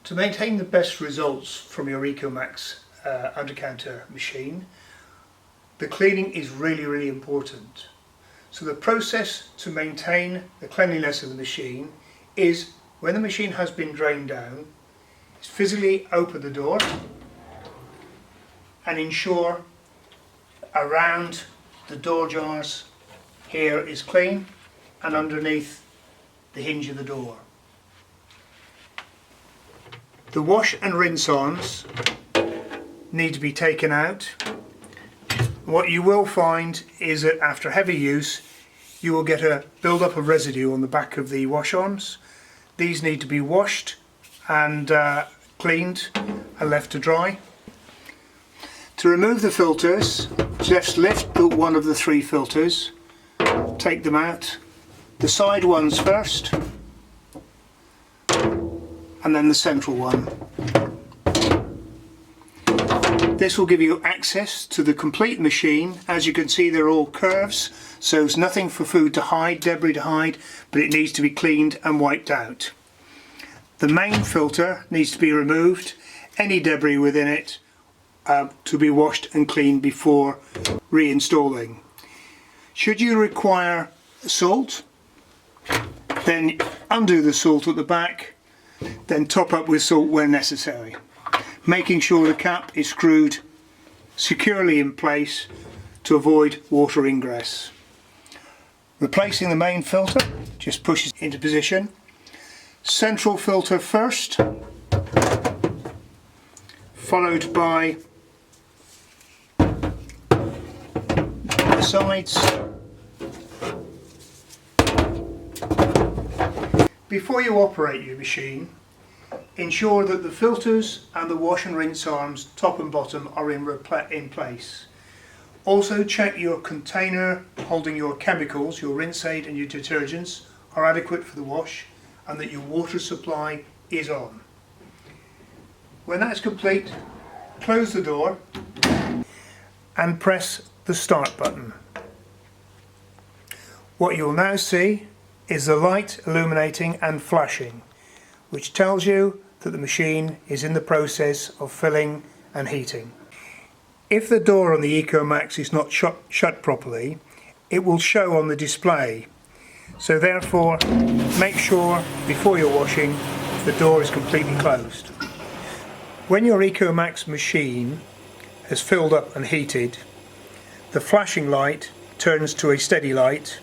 To maintain the best results from your Ecomax under-counter machine, the cleaning is really important. So the process to maintain the cleanliness of the machine is, when the machine has been drained down, is physically open the door and ensure around the door jars here is clean and underneath the hinge of the door. The wash and rinse arms need to be taken out. What you will find is that after heavy use you will get a build-up of residue on the back of the wash arms. These need to be washed and cleaned and left to dry. To remove the filters, just lift one of the three filters, take them out, the side ones first and then the central one. This will give you access to the complete machine. As you can see, they're all curves, so there's nothing for food to hide, debris to hide, but it needs to be cleaned and wiped out. The main filter needs to be removed, any debris within it to be washed and cleaned before reinstalling. Should you require salt, then undo the salt at the back, then top up with salt where necessary, making sure the cap is screwed securely in place to avoid water ingress. Replacing the main filter, just push it into position. Central filter first, followed by the sides. Before you operate your machine, ensure that the filters and the wash and rinse arms, top and bottom, are in place. Also check your container holding your chemicals, your rinse aid and your detergents are adequate for the wash, and that your water supply is on. When that's complete, close the door and press the start button. What you'll now see is the light illuminating and flashing, which tells you that the machine is in the process of filling and heating. If the door on the Ecomax is not shut properly, it will show on the display. So therefore, make sure before you're washing the door is completely closed. When your Ecomax machine has filled up and heated, the flashing light turns to a steady light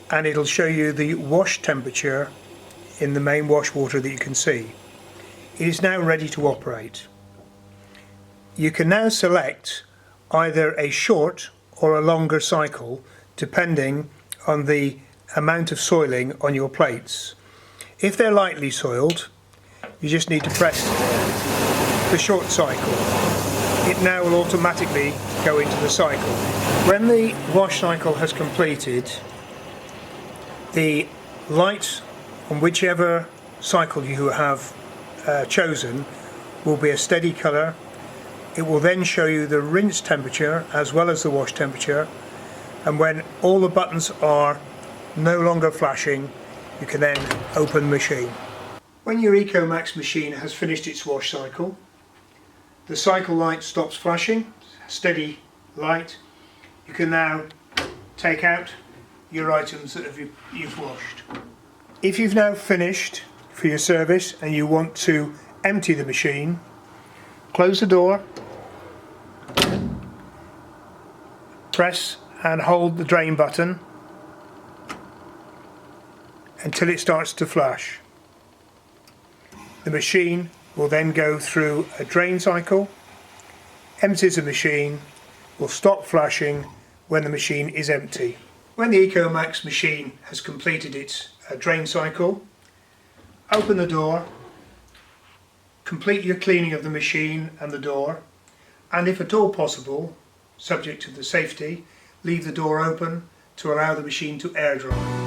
and it'll show you the wash temperature in the main wash water that you can see. It is now ready to operate. You can now select either a short or a longer cycle depending on the amount of soiling on your plates. If they're lightly soiled, you just need to press the short cycle. It now will automatically go into the cycle. When the wash cycle has completed, the light on whichever cycle you have chosen will be a steady colour. It will then show you the rinse temperature as well as the wash temperature, and when all the buttons are no longer flashing, you can then open the machine. When your Ecomax machine has finished its wash cycle, the cycle light stops flashing, steady light. You can now take out your items that you've washed. If you've now finished for your service and you want to empty the machine, close the door, press and hold the drain button until it starts to flash. The machine will then go through a drain cycle, empties the machine, will stop flashing when the machine is empty. When the Ecomax machine has completed its drain cycle, open the door, complete your cleaning of the machine and the door, and if at all possible, subject to the safety, leave the door open to allow the machine to air dry.